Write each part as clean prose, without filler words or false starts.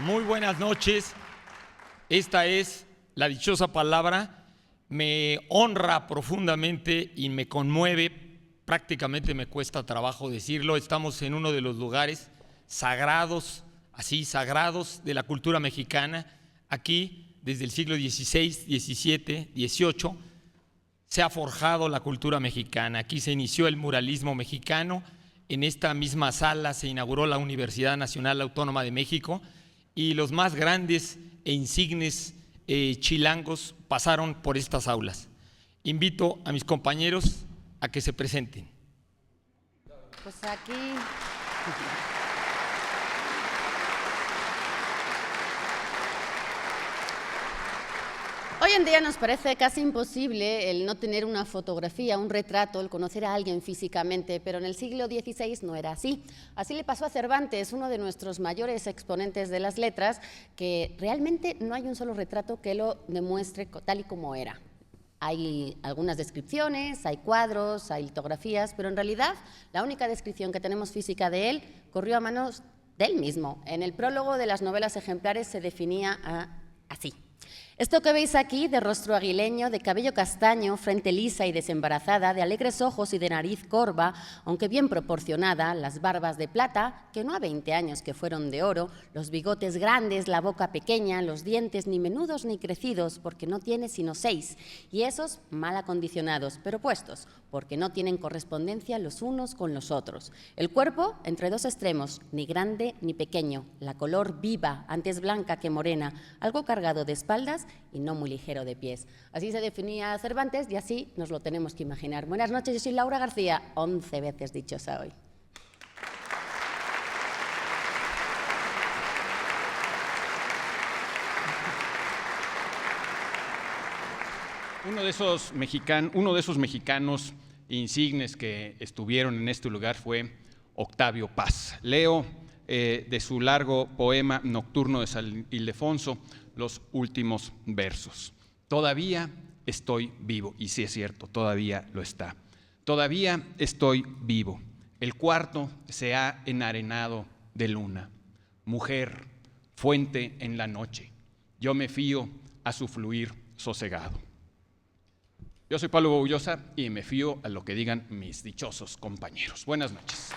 Muy buenas noches. Esta es la dichosa palabra. Me honra profundamente y me conmueve. Prácticamente me cuesta trabajo decirlo. Estamos en uno de los lugares sagrados, así sagrados de la cultura mexicana. Aquí, desde el siglo XVI, XVII, XVIII, se ha forjado la cultura mexicana. Aquí se inició el muralismo mexicano. En esta misma sala se inauguró la Universidad Nacional Autónoma de México y los más grandes e insignes chilangos pasaron por estas aulas. Invito a mis compañeros a que se presenten. Pues aquí... Hoy en día nos parece casi imposible el no tener una fotografía, un retrato, el conocer a alguien físicamente, pero en el siglo XVI no era así. Así le pasó a Cervantes, uno de nuestros mayores exponentes de las letras, que realmente no hay un solo retrato que lo demuestre tal y como era. Hay algunas descripciones, hay cuadros, hay litografías, pero en realidad la única descripción que tenemos física de él corrió a manos de él mismo. En el prólogo de las novelas ejemplares se definía así. Esto que veis aquí, de rostro aguileño, de cabello castaño, frente lisa y desembarazada, de alegres ojos y de nariz corva, aunque bien proporcionada, las barbas de plata, que no a 20 años que fueron de oro, los bigotes grandes, la boca pequeña, los dientes ni menudos ni crecidos, porque no tiene sino 6, y esos mal acondicionados, pero puestos, porque no tienen correspondencia los unos con los otros. El cuerpo, entre dos extremos, ni grande ni pequeño, la color viva, antes blanca que morena, algo cargado de espaldas y no muy ligero de pies. Así se definía Cervantes y así nos lo tenemos que imaginar. Buenas noches, yo soy Laura García, 11 veces dichosa hoy. Uno de esos mexicanos insignes que estuvieron en este lugar fue Octavio Paz. Leo de su largo poema Nocturno de San Ildefonso los últimos versos. Todavía estoy vivo, y sí es cierto, todavía lo está. Todavía estoy vivo. El cuarto se ha enarenado de luna. Mujer, fuente en la noche, yo me fío a su fluir sosegado. Yo soy Pablo Boullosa y me fío a lo que digan mis dichosos compañeros. Buenas noches.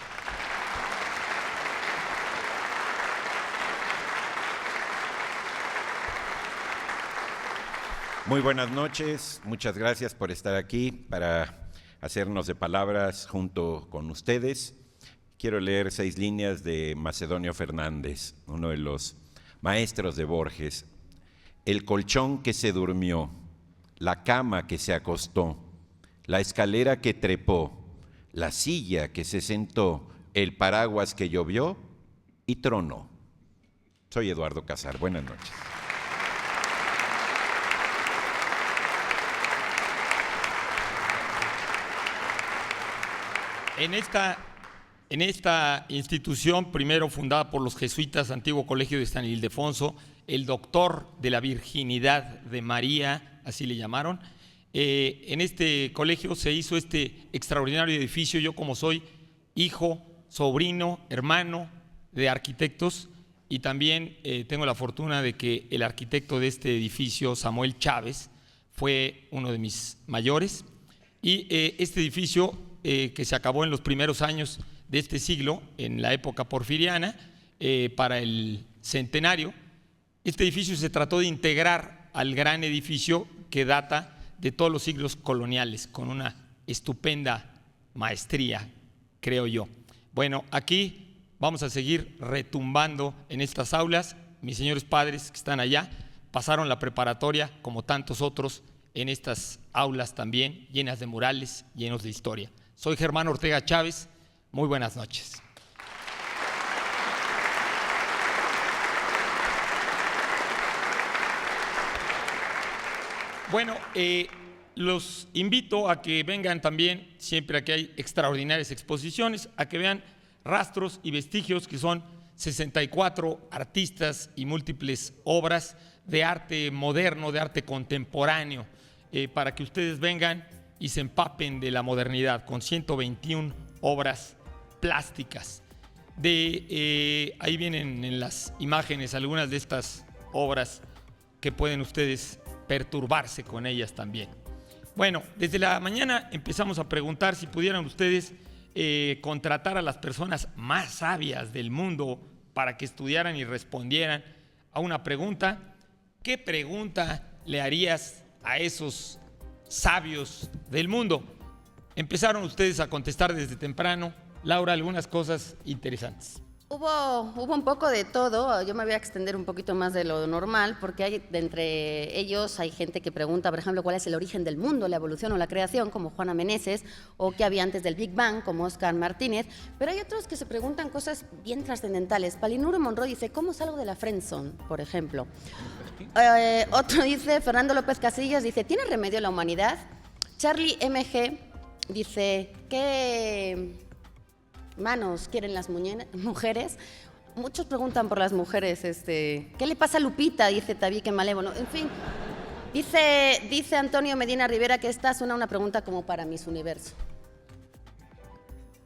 Muy buenas noches, muchas gracias por estar aquí para hacernos de palabras junto con ustedes. Quiero leer 6 líneas de Macedonio Fernández, uno de los maestros de Borges. El colchón que se durmió, la cama que se acostó, la escalera que trepó, la silla que se sentó, el paraguas que llovió y tronó. Soy Eduardo Casar, buenas noches. En esta institución, primero fundada por los jesuitas, Antiguo Colegio de San Ildefonso, el doctor de la virginidad de María, así le llamaron, en este colegio se hizo este extraordinario edificio. Yo, como soy hijo, sobrino, hermano de arquitectos, y también tengo la fortuna de que el arquitecto de este edificio, Samuel Chávez, fue uno de mis mayores, y este edificio que se acabó en los primeros años de este siglo, en la época porfiriana, para el centenario. Este edificio se trató de integrar al gran edificio que data de todos los siglos coloniales, con una estupenda maestría, creo yo. Bueno, aquí vamos a seguir retumbando en estas aulas. Mis señores padres que están allá pasaron la preparatoria, como tantos otros, en estas aulas también, llenas de murales, llenos de historia. Soy Germán Ortega Chávez, muy buenas noches. Bueno, los invito a que vengan también, siempre que hay extraordinarias exposiciones, a que vean rastros y vestigios, que son 64 artistas y múltiples obras de arte moderno, de arte contemporáneo, para que ustedes vengan y se empapen de la modernidad, con 121 obras plásticas. Ahí vienen en las imágenes algunas de estas obras que pueden ustedes perturbarse con ellas también. Bueno, desde la mañana empezamos a preguntar si pudieran ustedes contratar a las personas más sabias del mundo para que estudiaran y respondieran a una pregunta. ¿Qué pregunta le harías a esos sabios del mundo? Empezaron ustedes a contestar desde temprano. Laura, algunas cosas interesantes. Hubo un poco de todo. Yo me voy a extender un poquito más de lo normal, porque de entre ellos hay gente que pregunta, por ejemplo, cuál es el origen del mundo, la evolución o la creación, como Juana Meneses, o qué había antes del Big Bang, como Óscar Martínez. Pero hay otros que se preguntan cosas bien trascendentales. Palinuro Monroy dice, ¿cómo salgo de la friendzone, por ejemplo? Otro dice, Fernando López Casillas dice, ¿tiene remedio la humanidad? Charlie MG dice, ¿qué manos quieren las mujeres? Muchos preguntan por las mujeres. ¿Qué le pasa a Lupita? Dice Tabique Malévolo. En fin, dice Antonio Medina Rivera que esta suena una pregunta como para Miss Universo.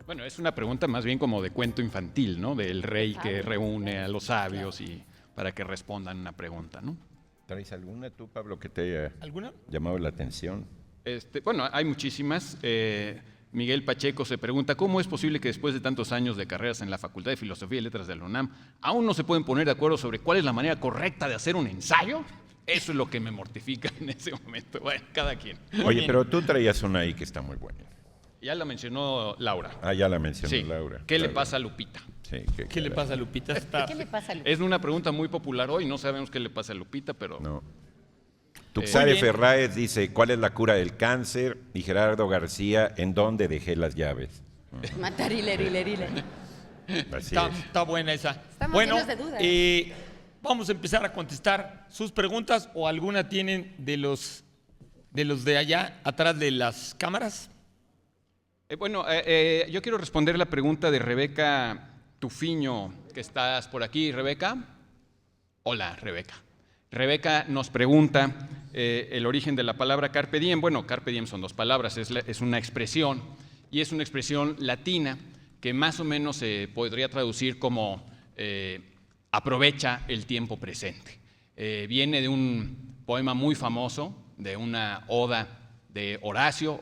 Bueno, es una pregunta más bien como de cuento infantil, ¿no? Del rey que reúne a los sabios y para que respondan una pregunta, ¿no? ¿Traes alguna tú, Pablo, que te haya llamado la atención? Bueno, hay muchísimas. Miguel Pacheco se pregunta, ¿cómo es posible que después de tantos años de carreras en la Facultad de Filosofía y Letras de la UNAM aún no se pueden poner de acuerdo sobre cuál es la manera correcta de hacer un ensayo? Eso es lo que me mortifica en ese momento. Bueno, cada quien. Oye, pero tú traías una ahí que está muy buena. Ya la mencionó Laura. Ah, ya la mencionó Sí. Laura. ¿Qué le Claro. pasa a Lupita? Sí, ¿Qué le pasa a Lupita? ¿Qué le pasa a Lupita? Es una pregunta muy popular hoy, no sabemos qué le pasa a Lupita, pero... No. Tuxare Muy bien. Ferráez dice, ¿cuál es la cura del cáncer? Y Gerardo García, ¿en dónde dejé las llaves? Matarilerile. Así es. Está buena esa. Estamos Bueno, llenos de dudas. vamos a empezar a contestar sus preguntas, o alguna tienen de los de allá atrás de las cámaras. Yo quiero responder la pregunta de Rebeca Tufiño, que estás por aquí. Rebeca. Hola, Rebeca. Rebeca nos pregunta el origen de la palabra carpe diem. Bueno, carpe diem son dos palabras, es una expresión, y es una expresión latina que más o menos se podría traducir como aprovecha el tiempo presente. Viene de un poema muy famoso, de una oda de Horacio,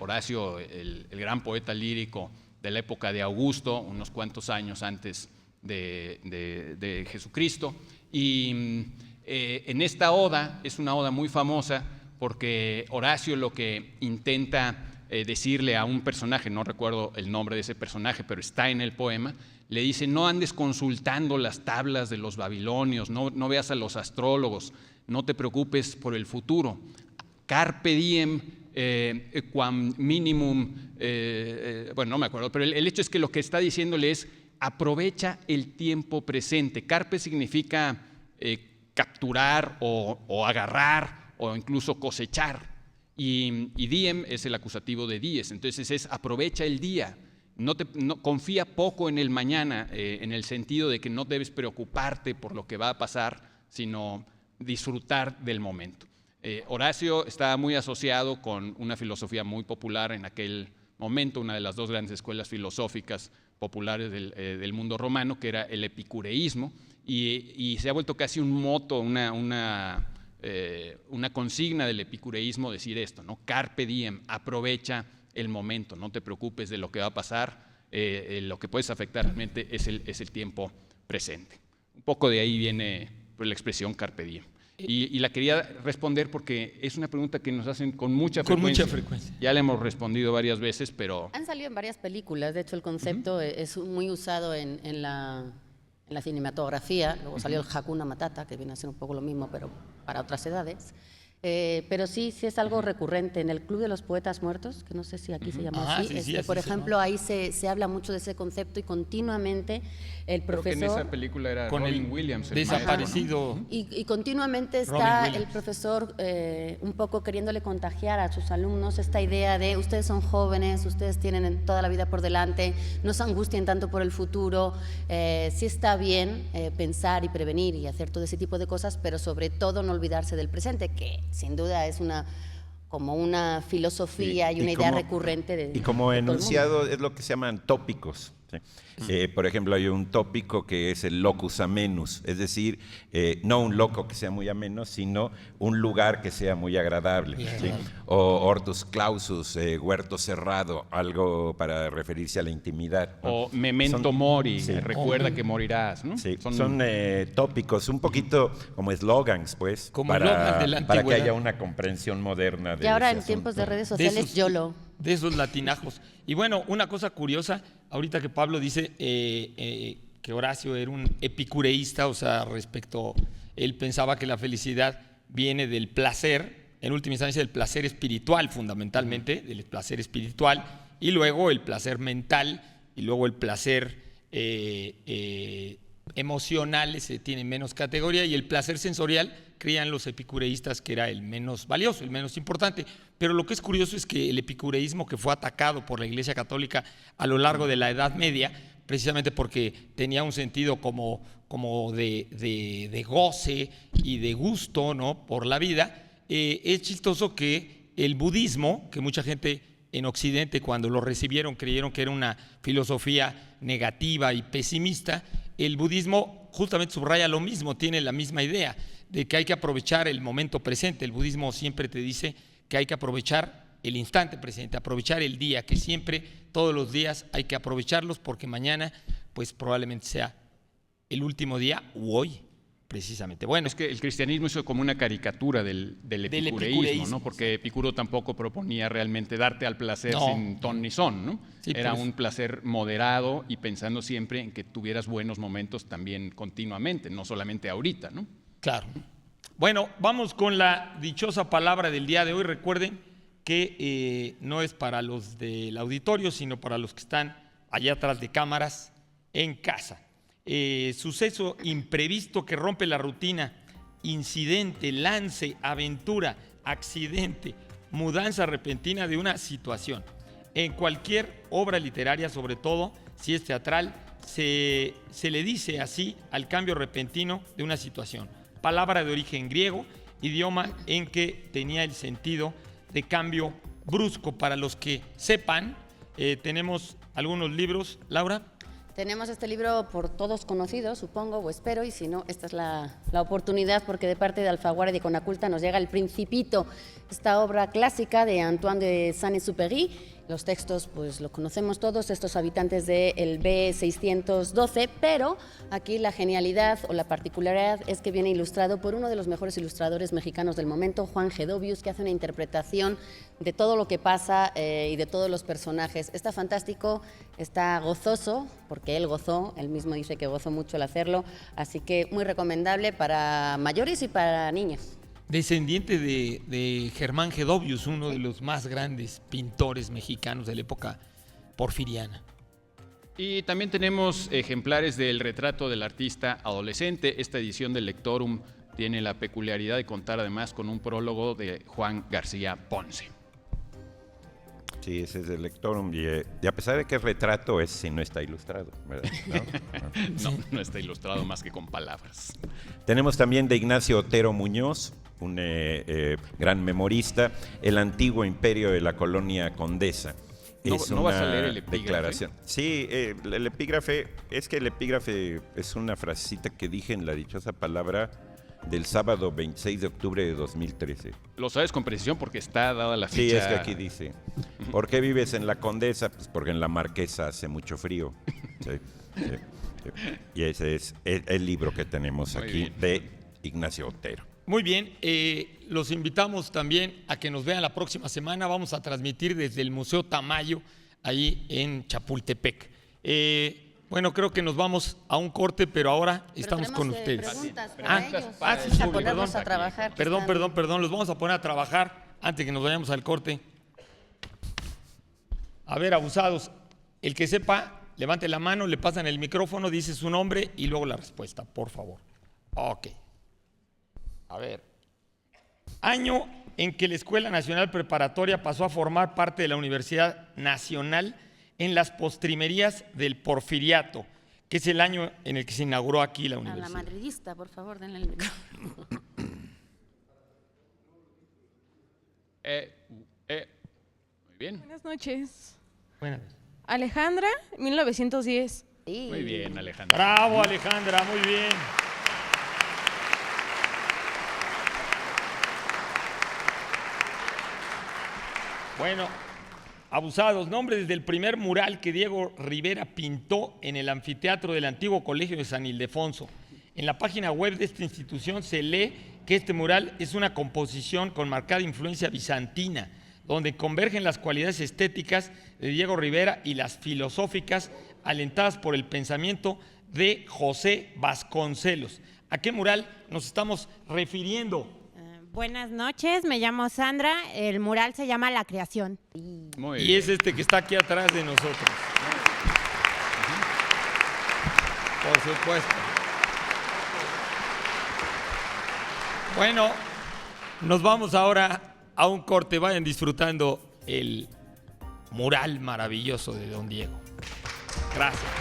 el gran poeta lírico de la época de Augusto, unos cuantos años antes de Jesucristo. Y en esta oda, es una oda muy famosa porque Horacio lo que intenta decirle a un personaje, no recuerdo el nombre de ese personaje, pero está en el poema, le dice: no andes consultando las tablas de los babilonios, no veas a los astrólogos, no te preocupes por el futuro. Carpe diem quam minimum, bueno, no me acuerdo, pero el hecho es que lo que está diciéndole es: aprovecha el tiempo presente. Carpe significa capturar o agarrar o incluso cosechar, y diem es el acusativo de dies, entonces es aprovecha el día. No confía poco en el mañana, en el sentido de que no debes preocuparte por lo que va a pasar, sino disfrutar del momento. Horacio está muy asociado con una filosofía muy popular en aquel momento, una de las dos grandes escuelas filosóficas populares del mundo romano, que era el epicureísmo, y se ha vuelto casi un moto, una consigna del epicureísmo decir esto, ¿no? Carpe diem, aprovecha el momento, no te preocupes de lo que va a pasar, lo que puedes afectar realmente es el tiempo presente. Un poco de ahí viene pues, la expresión carpe diem. Y la quería responder porque es una pregunta que nos hacen con mucha frecuencia. Ya la hemos respondido varias veces, pero... Han salido en varias películas, de hecho el concepto es muy usado en la cinematografía. Luego salió el Hakuna Matata, que viene a ser un poco lo mismo, pero para otras edades. Pero sí es algo recurrente. En el Club de los Poetas Muertos, que no sé si aquí se llama así, sí, por así ejemplo, ahí se habla mucho de ese concepto y continuamente el Creo profesor... que en esa película era con Robin el Williams, el desaparecido. maestro, ¿no? Y continuamente Robin está Williams. el profesor un poco queriéndole contagiar a sus alumnos esta idea de ustedes son jóvenes, ustedes tienen toda la vida por delante, no se angustien tanto por el futuro, sí está bien pensar y prevenir y hacer todo ese tipo de cosas, pero sobre todo no olvidarse del presente, que sin duda es como una filosofía y una idea recurrente. Y como de todo el mundo. enunciado es lo que se llaman tópicos. ¿sí? Por ejemplo, hay un tópico que es el locus amenus, es decir, no un loco que sea muy ameno, sino un lugar que sea muy agradable. ¿Sí? O hortus clausus, huerto cerrado, algo para referirse a la intimidad, ¿no? O memento mori, recuerda que morirás, ¿no? Sí, son tópicos, un poquito como eslogans, pues, Como eslogans de la para que antigüedad. haya una comprensión moderna de Y ahora ese en tiempos de asunto. redes De sociales, esos- YOLO. De esos latinajos. Y bueno, una cosa curiosa, ahorita que Pablo dice que Horacio era un epicureísta, o sea, él pensaba que la felicidad viene del placer, en última instancia del placer espiritual fundamentalmente, del placer espiritual, y luego el placer mental, y luego el placer emocional, ese tiene menos categoría, y el placer sensorial creían los epicureístas que era el menos valioso, el menos importante. Pero lo que es curioso es que el epicureísmo, que fue atacado por la Iglesia Católica a lo largo de la Edad Media, precisamente porque tenía un sentido como de goce y de gusto, ¿no?, por la vida, es chistoso que el budismo, que mucha gente en Occidente cuando lo recibieron creyeron que era una filosofía negativa y pesimista, el budismo justamente subraya lo mismo, tiene la misma idea de que hay que aprovechar el momento presente. El budismo siempre te dice que hay que aprovechar el instante presente, aprovechar el día, que siempre, todos los días hay que aprovecharlos porque mañana pues probablemente sea el último día u hoy, precisamente. Bueno, Es que el cristianismo hizo como una caricatura del epicureísmo, epicureísmo, ¿no? Porque Epicuro tampoco proponía realmente darte al placer No. sin ton ni son, ¿no? Sí, Era pues. un placer moderado y pensando siempre en que tuvieras buenos momentos también continuamente, no solamente ahorita, ¿no? claro. Bueno, vamos con la dichosa palabra del día de hoy. Recuerden que no es para los del auditorio, sino para los que están allá atrás de cámaras en casa. Suceso imprevisto que rompe la rutina, incidente, lance, aventura, accidente, mudanza repentina de una situación. En cualquier obra literaria, sobre todo si es teatral, se le dice así al cambio repentino de una situación. Palabra de origen griego, idioma en que tenía el sentido de cambio brusco. Para los que sepan, tenemos algunos libros. Laura. Tenemos este libro por todos conocido, supongo, o espero, y si no, esta es la oportunidad, porque de parte de Alfaguara y de Conaculta nos llega El Principito, esta obra clásica de Antoine de Saint-Exupéry. Los textos, pues los conocemos todos, estos habitantes del B612, pero aquí la genialidad o la particularidad es que viene ilustrado por uno de los mejores ilustradores mexicanos del momento, Juan Gedovius, que hace una interpretación de todo lo que pasa y de todos los personajes. Está fantástico, está gozoso, porque él gozó, él mismo dice que gozó mucho al hacerlo, así que muy recomendable para mayores y para niños. Descendiente de Germán Gedovius, uno de los más grandes pintores mexicanos de la época porfiriana. Y también tenemos ejemplares del retrato del artista adolescente. Esta edición del Lectorum tiene la peculiaridad de contar además con un prólogo de Juan García Ponce. Sí, ese es el Lectorum. Y a pesar de que es retrato, ese no está ilustrado, ¿verdad? ¿No? No está ilustrado más que con palabras. Tenemos también de Ignacio Otero Muñoz, un gran memorista, El antiguo imperio de la colonia Condesa. ¿No vas a leer el epígrafe? declaración. Sí, el epígrafe, es que el epígrafe es una frasecita que dije en la dichosa palabra del sábado 26 de octubre de 2013. Lo sabes con precisión porque está dada la fecha. Sí, es que aquí dice, ¿por qué vives en la Condesa? Pues porque en la Marquesa hace mucho frío. Sí, sí, sí. Y ese es el libro que tenemos Muy aquí bien. de Ignacio Otero. Muy bien, los invitamos también a que nos vean la próxima semana. Vamos a transmitir desde el Museo Tamayo, ahí en Chapultepec. Bueno, creo que nos vamos a un corte, pero ahora estamos con ustedes. Preguntas para ellos. sí, Para sí, ponerlos perdón. a trabajar. que están- Perdón, los vamos a poner a trabajar antes de que nos vayamos al corte. A ver, abusados, el que sepa, levante la mano, le pasan el micrófono, dice su nombre y luego la respuesta, por favor. Ok. A ver. Año en que la Escuela Nacional Preparatoria pasó a formar parte de la Universidad Nacional en las postrimerías del Porfiriato, que es el año en el que se inauguró aquí la A la universidad. madridista, por favor, denle el micrófono. Muy bien. Buenas noches. Buenas. Alejandra, 1910. Sí. Muy bien, Alejandra. Bravo, Alejandra, muy bien. Bueno, abusados, nombres del primer mural que Diego Rivera pintó en el anfiteatro del antiguo Colegio de San Ildefonso. En la página web de esta institución se lee que este mural es una composición con marcada influencia bizantina, donde convergen las cualidades estéticas de Diego Rivera y las filosóficas alentadas por el pensamiento de José Vasconcelos. ¿A qué mural nos estamos refiriendo? Buenas noches, me llamo Sandra, el mural se llama La Creación. Muy Y bien. es este que está aquí atrás de nosotros. Por supuesto. Bueno, nos vamos ahora a un corte. Vayan disfrutando el mural maravilloso de don Diego. Gracias.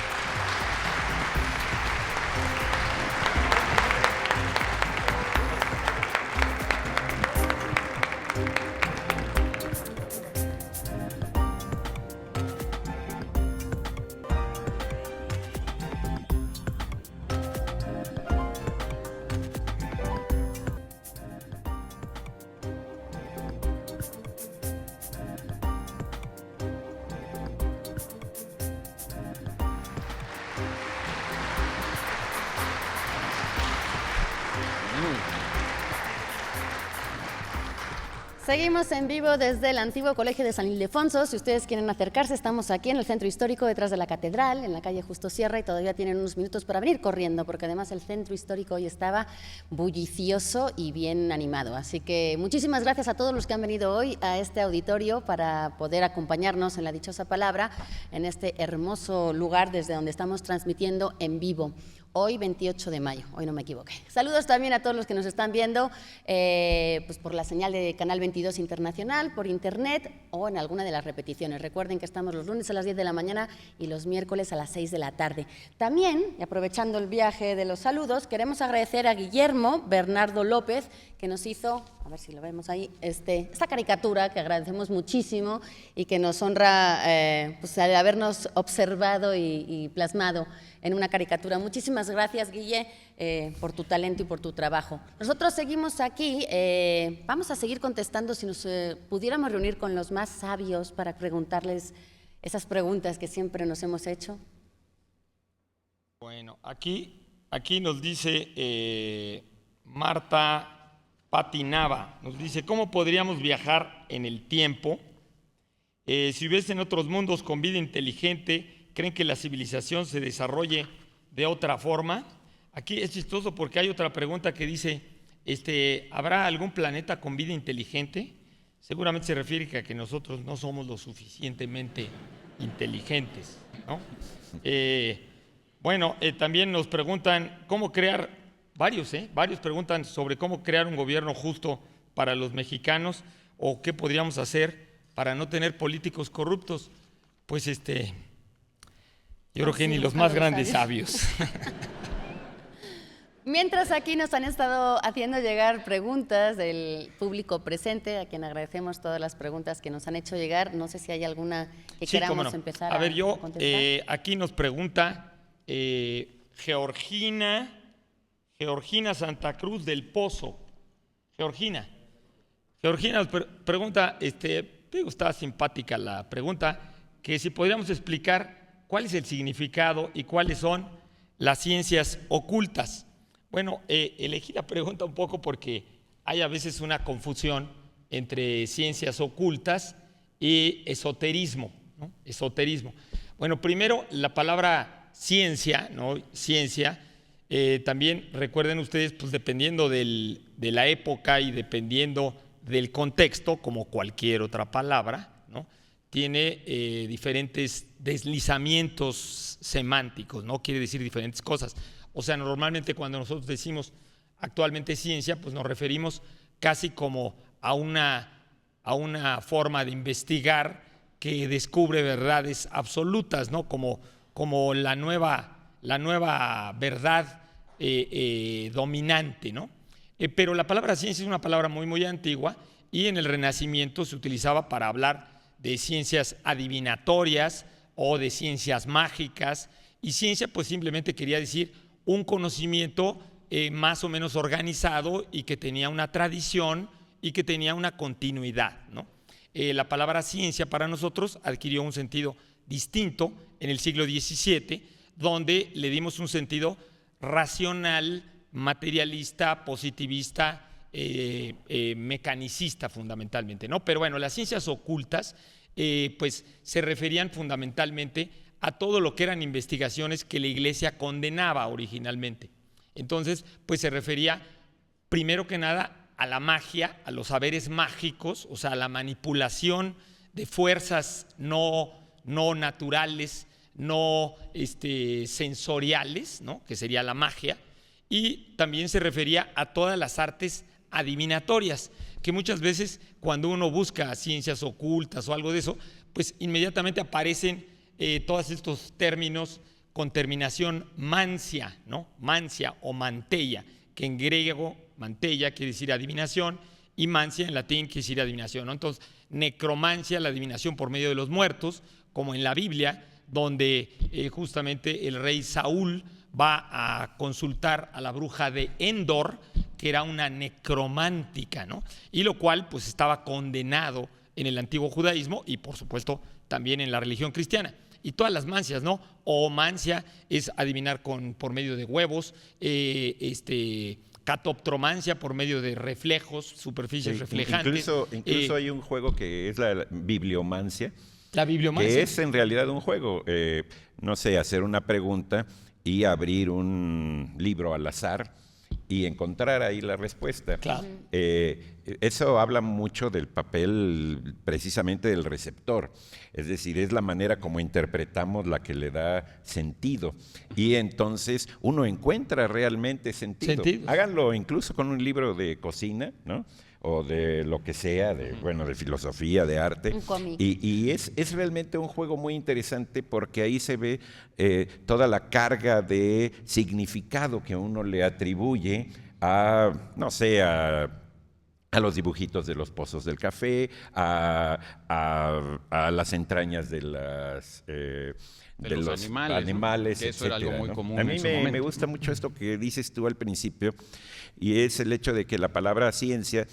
Seguimos en vivo desde el antiguo Colegio de San Ildefonso. Si ustedes quieren acercarse, estamos aquí en el centro histórico, detrás de la catedral, en la calle Justo Sierra, y todavía tienen unos minutos para venir corriendo, porque además el centro histórico hoy estaba bullicioso y bien animado. Así que muchísimas gracias a todos los que han venido hoy a este auditorio para poder acompañarnos en la dichosa palabra, en este hermoso lugar desde donde estamos transmitiendo en vivo. Hoy, 28 de mayo, hoy no me equivoqué. Saludos también a todos los que nos están viendo pues por la señal de Canal 22 Internacional, por internet o en alguna de las repeticiones. Recuerden que estamos los lunes a las 10 de la mañana y los miércoles a las 6 de la tarde. También, y aprovechando el viaje de los saludos, queremos agradecer a Guillermo Bernardo López, que nos hizo, a ver si lo vemos ahí, esta caricatura que agradecemos muchísimo y que nos honra pues, al habernos observado y plasmado en una caricatura. Muchísimas gracias, Guille, por tu talento y por tu trabajo. Nosotros seguimos aquí, vamos a seguir contestando si nos pudiéramos reunir con los más sabios para preguntarles esas preguntas que siempre nos hemos hecho. Bueno, aquí nos dice Marta Patinaba, nos dice, ¿cómo podríamos viajar en el tiempo? Si hubiesen otros mundos con vida inteligente, ¿creen que la civilización se desarrolle de otra forma? Aquí es chistoso porque hay otra pregunta que dice, ¿habrá algún planeta con vida inteligente? Seguramente se refiere a que nosotros no somos lo suficientemente inteligentes, ¿no? Bueno, también nos preguntan cómo crear, varios preguntan sobre cómo crear un gobierno justo para los mexicanos o qué podríamos hacer para no tener políticos corruptos. Pues yo creo que ni los más grandes sabios. Mientras aquí nos han estado haciendo llegar preguntas del público presente, a quien agradecemos todas las preguntas que nos han hecho llegar. No sé si hay alguna que Sí, queramos cómo no. empezar a ver, yo, contestar. aquí nos pregunta Georgina Santa Cruz del Pozo. Georgina nos pregunta, está simpática la pregunta, que si podríamos explicar cuál es el significado y cuáles son las ciencias ocultas. Bueno, elegí la pregunta un poco porque hay a veces una confusión entre ciencias ocultas y esoterismo, ¿no? Esoterismo. Bueno, primero la palabra ciencia, ¿no? Ciencia, también recuerden ustedes, pues dependiendo de la época y dependiendo del contexto, como cualquier otra palabra, ¿no? Tiene diferentes deslizamientos semánticos, ¿no? Quiere decir diferentes cosas. O sea, normalmente cuando nosotros decimos actualmente ciencia, pues nos referimos casi como a una forma de investigar que descubre verdades absolutas, ¿no? Como la nueva verdad dominante, ¿no? Pero la palabra ciencia es una palabra muy, muy antigua y en el Renacimiento se utilizaba para hablar de ciencias adivinatorias o de ciencias mágicas, y ciencia pues simplemente quería decir un conocimiento más o menos organizado y que tenía una tradición y que tenía una continuidad, ¿no? La palabra ciencia para nosotros adquirió un sentido distinto en el siglo XVII, donde le dimos un sentido racional, materialista, positivista, mecanicista fundamentalmente, ¿no? Pero bueno, las ciencias ocultas pues se referían fundamentalmente a todo lo que eran investigaciones que la Iglesia condenaba originalmente. Entonces, pues se refería primero que nada a la magia, a los saberes mágicos, o sea, a la manipulación de fuerzas no naturales, no sensoriales, ¿no? Que sería la magia, y también se refería a todas las artes adivinatorias, que muchas veces cuando uno busca ciencias ocultas o algo de eso, pues inmediatamente aparecen todos estos términos con terminación mancia, ¿no? Mancia o manteia, que en griego manteia quiere decir adivinación y mancia en latín quiere decir adivinación, ¿no? Entonces, necromancia, la adivinación por medio de los muertos, como en la Biblia, donde justamente el rey Saúl va a consultar a la bruja de Endor, que era una necromántica, ¿no? Y lo cual pues estaba condenado en el antiguo judaísmo y por supuesto también en la religión cristiana. Y todas las mancias, ¿no? Omancia es adivinar por medio de huevos, catoptromancia por medio de reflejos, superficies reflejantes. Incluso hay un juego que es la bibliomancia. La bibliomancia. Que es en realidad un juego, no sé, hacer una pregunta y abrir un libro al azar y encontrar ahí la respuesta. Claro. Eso habla mucho del papel precisamente del receptor, es decir, es la manera como interpretamos la que le da sentido y entonces uno encuentra realmente sentido. Háganlo incluso con un libro de cocina, ¿no? O de lo que sea, de filosofía, de arte. Un cómic. Y es realmente un juego muy interesante porque ahí se ve toda la carga de significado que uno le atribuye a, no sé, a los dibujitos de los pozos del café, a las entrañas de los animales, ¿no? Que eso era algo muy común. A mí me gusta mucho esto que dices tú al principio, y es el hecho de que la palabra ciencia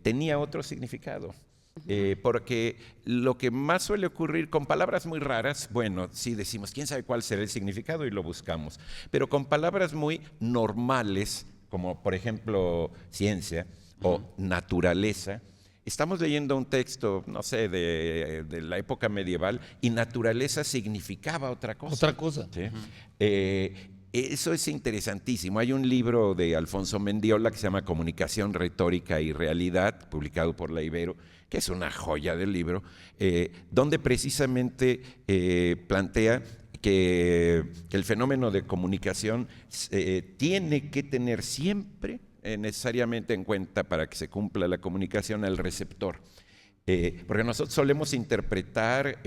tenía otro significado. Porque lo que más suele ocurrir con palabras muy raras, bueno, sí decimos, quién sabe cuál será el significado y lo buscamos, pero con palabras muy normales, como por ejemplo ciencia o naturaleza, estamos leyendo un texto, no sé, de la época medieval y naturaleza significaba otra cosa. Otra cosa. ¿Sí? Eso es interesantísimo. Hay un libro de Alfonso Mendiola que se llama Comunicación, Retórica y Realidad, publicado por la Ibero, que es una joya del libro, donde precisamente plantea que el fenómeno de comunicación tiene que tener siempre necesariamente en cuenta para que se cumpla la comunicación al receptor. Porque nosotros solemos interpretar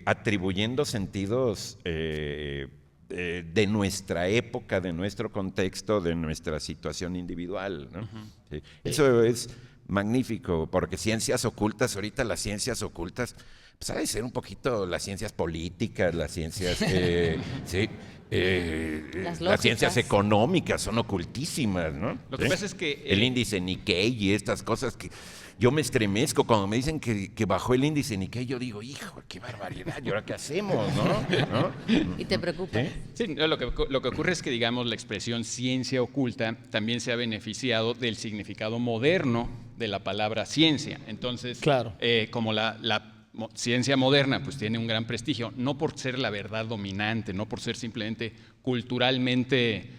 atribuyendo sentidos de nuestra época, de nuestro contexto, de nuestra situación individual, ¿no? Sí. Eso es magnífico, porque ciencias ocultas, ahorita las ciencias ocultas, pues ha de ser un poquito las ciencias políticas, las ciencias, las ciencias económicas son ocultísimas, ¿no? Lo que pasa es que el índice Nikkei y estas cosas que yo me estremezco cuando me dicen que bajó el índice Nikkei, yo digo, hijo, qué barbaridad, ¿y ahora qué hacemos, no? ¿Y te preocupa? Sí, lo que ocurre es que, digamos, la expresión ciencia oculta también se ha beneficiado del significado moderno de la palabra ciencia. Entonces, claro. Como la ciencia moderna pues tiene un gran prestigio, no por ser la verdad dominante, no por ser simplemente culturalmente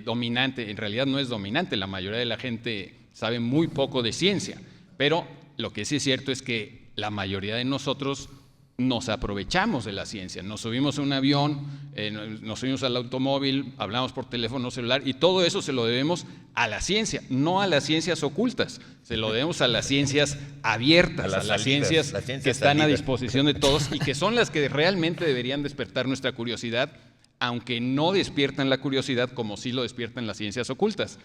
dominante, en realidad no es dominante, la mayoría de la gente sabe muy poco de ciencia, pero lo que sí es cierto es que la mayoría de nosotros nos aprovechamos de la ciencia, nos subimos a un avión, nos subimos al automóvil, hablamos por teléfono celular y todo eso se lo debemos a la ciencia, no a las ciencias ocultas, se lo debemos a las ciencias abiertas, a las ciencias que están a disposición de todos y que son las que realmente deberían despertar nuestra curiosidad, aunque no despiertan la curiosidad como sí lo despiertan las ciencias ocultas.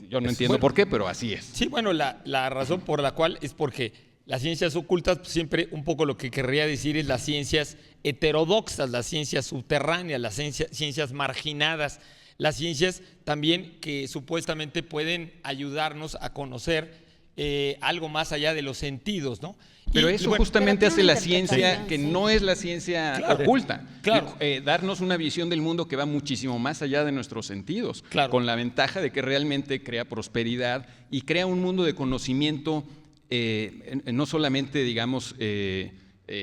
Yo no entiendo por qué, pero así es. Sí, bueno, la razón por la cual es porque las ciencias ocultas, pues, siempre un poco lo que querría decir es las ciencias heterodoxas, las ciencias subterráneas, las ciencias marginadas, las ciencias también que supuestamente pueden ayudarnos a conocer algo más allá de los sentidos, ¿no? Pero Y, eso bueno, justamente pero hace tiene la una ciencia interpretación, que sí. no es la ciencia Claro, oculta. claro. Darnos una visión del mundo que va muchísimo más allá de nuestros sentidos, Claro. con la ventaja de que realmente crea prosperidad y crea un mundo de conocimiento no solamente, digamos,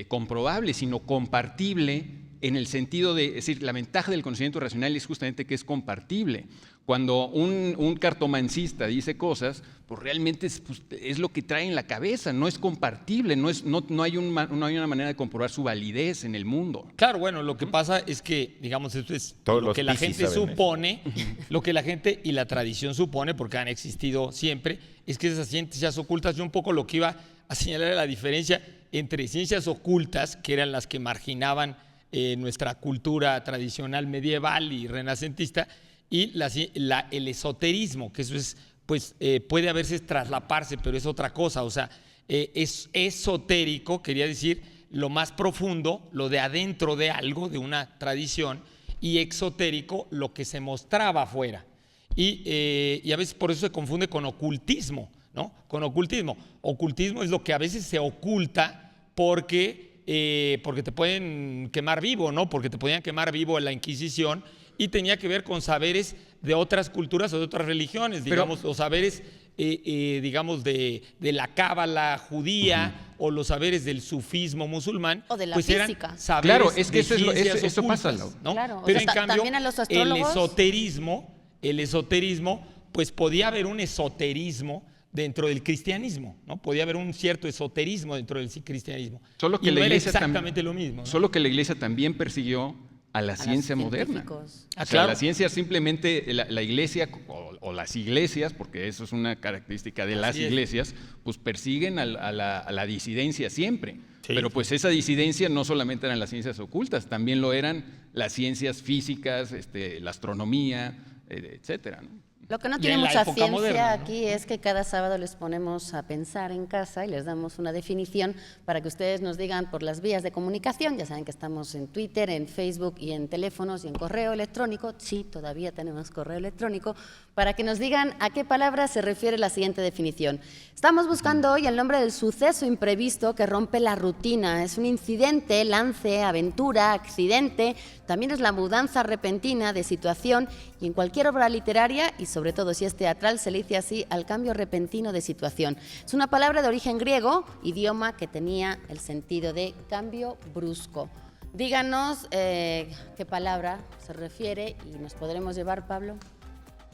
comprobable, sino compartible en el sentido de, es decir, la ventaja del conocimiento racional es justamente que es compartible. Cuando un cartomancista dice cosas, pues realmente es lo que trae en la cabeza, no es compartible, no hay una manera de comprobar su validez en el mundo. Claro, bueno, lo que pasa es que, digamos, esto es Todos lo los que la Piscis gente saben eso. supone, lo que la gente y la tradición supone, porque han existido siempre, es que esas ciencias ocultas, yo un poco lo que iba a señalar era la diferencia entre ciencias ocultas, que eran las que marginaban nuestra cultura tradicional medieval y renacentista, y el esoterismo, que eso es, pues puede a veces traslaparse, pero es otra cosa, o sea, es esotérico, quería decir lo más profundo, lo de adentro de algo, de una tradición, y exotérico, lo que se mostraba afuera. Y a veces por eso se confunde con ocultismo, ¿no? Con ocultismo. Ocultismo es lo que a veces se oculta porque te pueden quemar vivo, ¿no? Porque te podían quemar vivo en la Inquisición y tenía que ver con saberes de otras culturas o de otras religiones, digamos, los saberes, digamos, de la cábala judía o los saberes del sufismo musulmán, O de la pues física. eran saberes Claro, es que de eso es lo- ciencias eso pasa, ocultas, ¿no? Claro, o Pero sea, en cambio, también a los astrólogos. el esoterismo, pues podía haber un esoterismo dentro del cristianismo, ¿no? Podía haber un cierto esoterismo dentro del cristianismo. Solo que y la no era iglesia exactamente lo mismo, ¿no? Solo que la iglesia también persiguió a la los ciencia moderna. científicos. Ah, O sea, claro. la ciencia simplemente, la iglesia o las iglesias, porque eso es una característica de las Así es. iglesias, pues persiguen a la disidencia siempre. Sí. Pero pues esa disidencia no solamente eran las ciencias ocultas, también lo eran las ciencias físicas, la astronomía, etcétera, ¿no? Lo que no Y tiene en la mucha época ciencia moderna, ¿no? aquí es que cada sábado les ponemos a pensar en casa y les damos una definición para que ustedes nos digan por las vías de comunicación. Ya saben que estamos en Twitter, en Facebook y en teléfonos y en correo electrónico. Sí, todavía tenemos correo electrónico, para que nos digan a qué palabra se refiere la siguiente definición. Estamos buscando hoy el nombre del suceso imprevisto que rompe la rutina. Es un incidente, lance, aventura, accidente. También es la mudanza repentina de situación y en cualquier obra literaria y sobre todo si es teatral se le dice así al cambio repentino de situación. Es una palabra de origen griego, idioma que tenía el sentido de cambio brusco. Díganos qué palabra se refiere y nos podremos llevar, Pablo.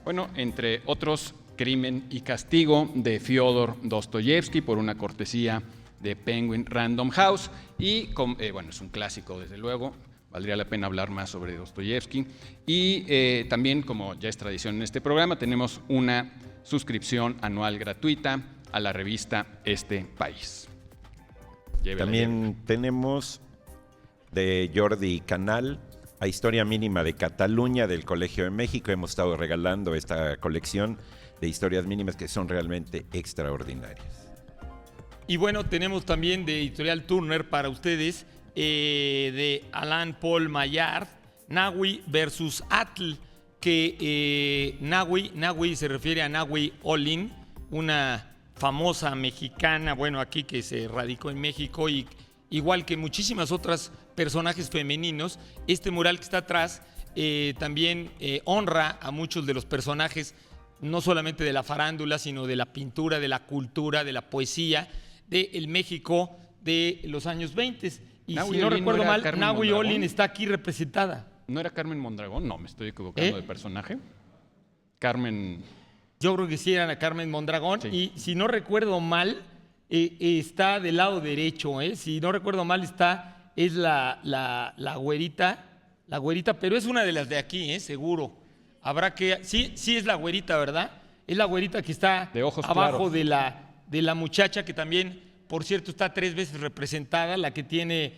Bueno, entre otros, Crimen y Castigo de Fyodor Dostoyevsky por una cortesía de Penguin Random House y bueno, es un clásico desde luego. Valdría la pena hablar más sobre Dostoyevsky. Y también, como ya es tradición en este programa, tenemos una suscripción anual gratuita a la revista Este País. Llévela, También tenemos de Jordi Canal a Historia Mínima de Cataluña del Colegio de México. Hemos estado regalando esta colección de historias mínimas que son realmente extraordinarias. Y bueno, tenemos también de Editorial Turner para ustedes, de Alain Paul Maillard, Nahui versus Atl, que Nahui se refiere a Nahui Olin, una famosa mexicana, bueno, aquí que se radicó en México y igual que muchísimas otras personajes femeninos. Este mural que está atrás también honra a muchos de los personajes, no solamente de la farándula, sino de la pintura, de la cultura, de la poesía, del México de los años 20. Y Nahui si no Olin recuerdo ¿no era mal, Carmen Nahui Mondragón? Olin está aquí representada. ¿No era Carmen Mondragón? No, me estoy equivocando de personaje. Carmen... Yo creo que sí era la Carmen Mondragón. Sí. Y si no recuerdo mal, está del lado derecho. Si no recuerdo mal, es la güerita, pero es una de las de aquí, seguro. Habrá que... Sí es la güerita, ¿verdad? Es la güerita que está De ojos abajo claros. de la muchacha que también, por cierto, está 3 veces representada, la que tiene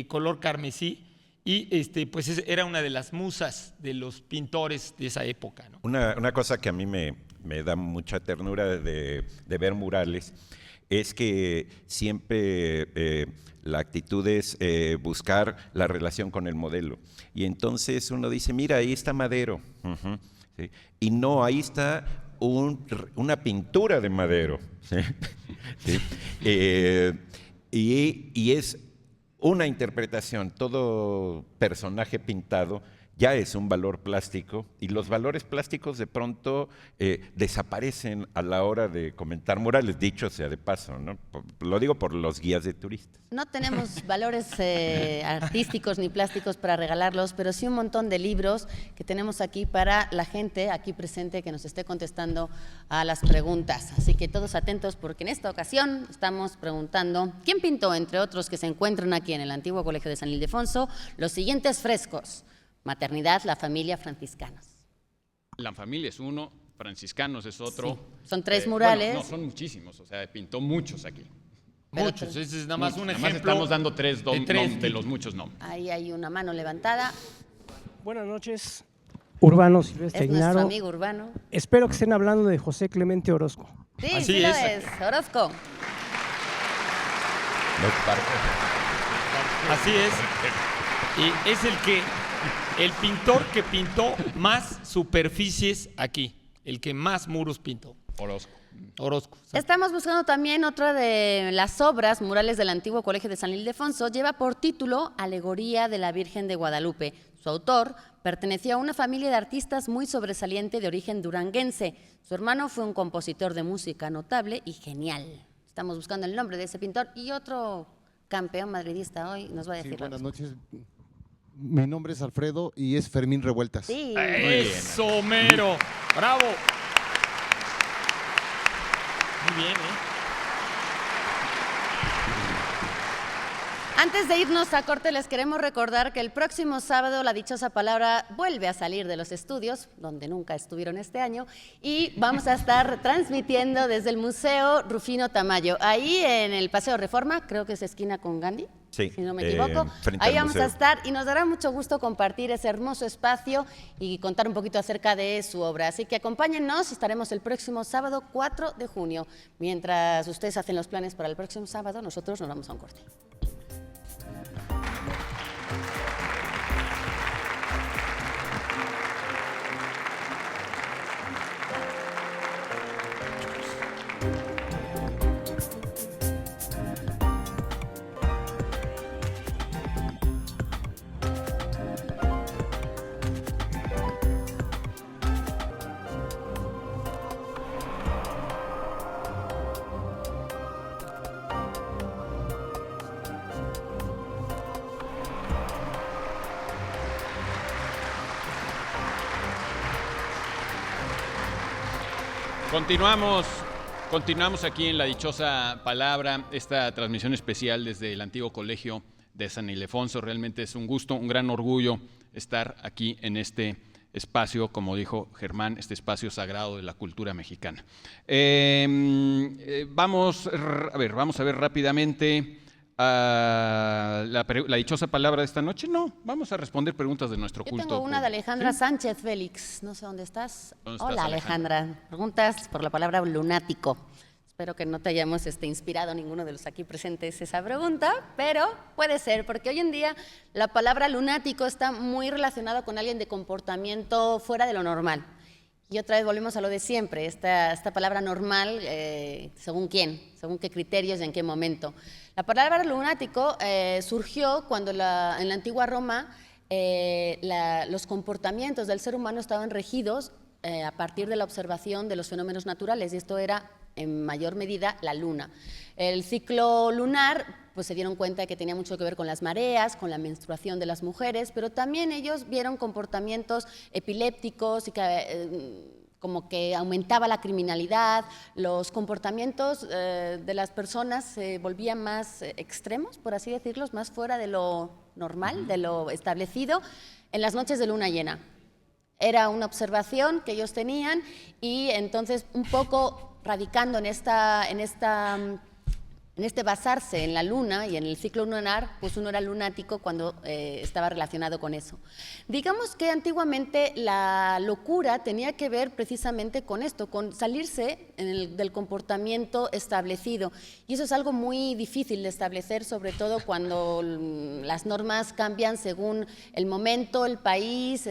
color carmesí. Y pues era una de las musas de los pintores de esa época, ¿no? Una cosa que a mí me da mucha ternura de ver murales es que siempre la actitud es buscar la relación con el modelo. Y entonces uno dice, mira, ahí está Madero. ¿Sí? Y no, ahí está una pintura de Madero. ¿Sí? ¿Sí? Y es una interpretación, todo personaje pintado ya es un valor plástico, y los valores plásticos de pronto desaparecen a la hora de comentar murales, dicho sea de paso, ¿no? Lo digo por los guías de turistas. No tenemos valores artísticos ni plásticos para regalarlos, pero sí un montón de libros que tenemos aquí para la gente aquí presente que nos esté contestando a las preguntas. Así que todos atentos, porque en esta ocasión estamos preguntando ¿quién pintó, entre otros que se encuentran aquí en el antiguo Colegio de San Ildefonso, los siguientes frescos? Maternidad, la familia, franciscanos. La familia es uno, franciscanos es otro. Sí, son 3 murales. Bueno, no, son muchísimos, o sea, pintó muchos aquí. Muchos, ese es nada más un Nada ejemplo. más estamos dando tres de los muchos nombres. Ahí hay una mano levantada. Buenas noches, Urbano Silvestre Es nuestro Ignaro. amigo Urbano. Espero que estén hablando de José Clemente Orozco. Sí, Así sí lo es. es. Orozco. Así es. Y es el pintor que pintó más superficies aquí, el que más muros pintó. Orozco. Estamos buscando también otra de las obras murales del antiguo Colegio de San Ildefonso. Lleva por título Alegoría de la Virgen de Guadalupe. Su autor pertenecía a una familia de artistas muy sobresaliente de origen duranguense. Su hermano fue un compositor de música notable y genial. Estamos buscando el nombre de ese pintor, y otro campeón madridista hoy nos va a decir. Sí, buenas noches. Mi nombre es Alfredo y es Fermín Revueltas. Sí. ¡Eso, mero! ¡Bravo! Muy bien, Antes de irnos a corte, les queremos recordar que el próximo sábado la dichosa palabra vuelve a salir de los estudios, donde nunca estuvieron este año, y vamos a estar transmitiendo desde el Museo Rufino Tamayo, ahí en el Paseo Reforma, creo que es esquina con Gandhi. Sí, si no me equivoco. frente Ahí al vamos museo. a estar, y nos dará mucho gusto compartir ese hermoso espacio y contar un poquito acerca de su obra. Así que acompáñennos, estaremos el próximo sábado 4 de junio. Mientras ustedes hacen los planes para el próximo sábado, nosotros nos vamos a un corte. Continuamos aquí en La Dichosa Palabra, esta transmisión especial desde el antiguo Colegio de San Ildefonso. Realmente es un gusto, un gran orgullo estar aquí en este espacio, como dijo Germán, este espacio sagrado de la cultura mexicana. Vamos a ver rápidamente la dichosa palabra de esta noche. No, vamos a responder preguntas de nuestro Yo culto. tengo una de Alejandra ¿Sí? Sánchez Félix, no sé dónde estás. ¿Dónde estás, Hola Alejandra, preguntas por la palabra lunático. Espero que no te hayamos inspirado ninguno de los aquí presentes esa pregunta, pero puede ser, porque hoy en día la palabra lunático está muy relacionada con alguien de comportamiento fuera de lo normal. Y otra vez volvemos a lo de siempre, esta palabra normal, ¿según quién? ¿Según qué criterios y en qué momento? La palabra lunático surgió cuando en la antigua Roma los comportamientos del ser humano estaban regidos a partir de la observación de los fenómenos naturales, y esto era en mayor medida la luna. El ciclo lunar, pues se dieron cuenta de que tenía mucho que ver con las mareas, con la menstruación de las mujeres, pero también ellos vieron comportamientos epilépticos y como que aumentaba la criminalidad, los comportamientos de las personas se volvían más extremos, por así decirlo, más fuera de lo normal, de lo establecido, en las noches de luna llena. Era una observación que ellos tenían, y entonces un poco radicando en esta En este basarse en la luna y en el ciclo lunar, pues uno era lunático cuando estaba relacionado con eso. Digamos que antiguamente la locura tenía que ver precisamente con esto, con salirse del comportamiento establecido. Y eso es algo muy difícil de establecer, sobre todo cuando las normas cambian según el momento, el país,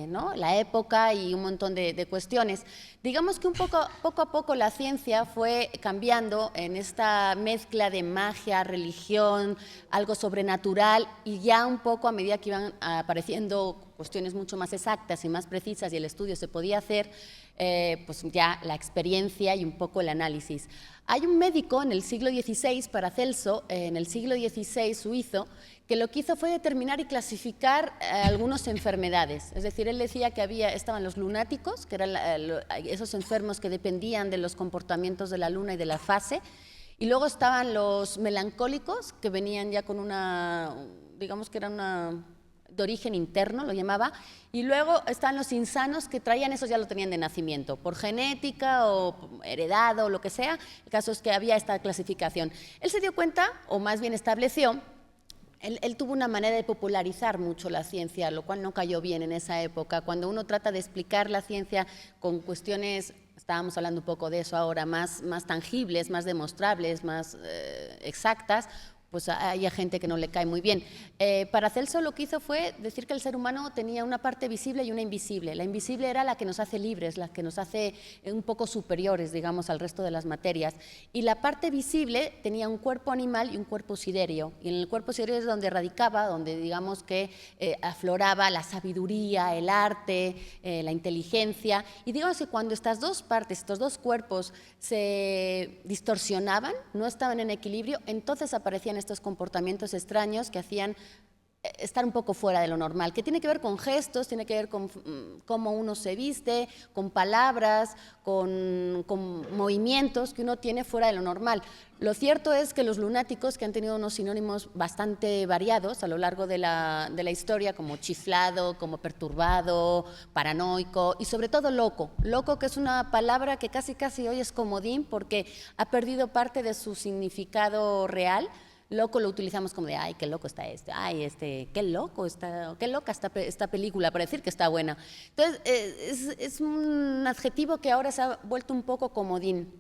¿no?, la época y un montón de cuestiones. Digamos que poco a poco la ciencia fue cambiando en esta mezcla de magia, religión, algo sobrenatural, y ya un poco a medida que iban apareciendo cuestiones mucho más exactas y más precisas y el estudio se podía hacer, pues ya la experiencia y un poco el análisis. Hay un médico en el siglo XVI, Paracelso, en el siglo XVI suizo, que lo que hizo fue determinar y clasificar algunas enfermedades. Es decir, él decía que estaban los lunáticos, que eran esos enfermos que dependían de los comportamientos de la luna y de la fase, y luego estaban los melancólicos, que venían ya con digamos que era de origen interno, lo llamaba, y luego están los insanos, que traían, esos ya lo tenían de nacimiento, por genética o heredado o lo que sea. El caso es que había esta clasificación. Él se dio cuenta, o más bien estableció, él tuvo una manera de popularizar mucho la ciencia, lo cual no cayó bien en esa época. Cuando uno trata de explicar la ciencia con cuestiones, estábamos hablando un poco de eso ahora, más tangibles, más demostrables, más exactas, pues hay gente que no le cae muy bien. Paracelso lo que hizo fue decir que el ser humano tenía una parte visible y una invisible. La invisible era la que nos hace libres, la que nos hace un poco superiores, digamos, al resto de las materias. Y la parte visible tenía un cuerpo animal y un cuerpo siderio. Y en el cuerpo siderio es donde radicaba, donde digamos que afloraba la sabiduría, el arte, la inteligencia. Y digamos que cuando estas dos partes, estos dos cuerpos se distorsionaban, no estaban en equilibrio, entonces aparecían estos comportamientos extraños que hacían estar un poco fuera de lo normal, que tiene que ver con gestos, tiene que ver con cómo uno se viste, con palabras, con movimientos que uno tiene fuera de lo normal. Lo cierto es que los lunáticos, que han tenido unos sinónimos bastante variados a lo largo de la historia, como chiflado, como perturbado, paranoico y sobre todo loco. Loco, que es una palabra que casi hoy es comodín porque ha perdido parte de su significado real. Loco lo utilizamos como de, ay, qué loco está ay, qué loca esta película, para decir que está buena. Entonces, es un adjetivo que ahora se ha vuelto un poco comodín.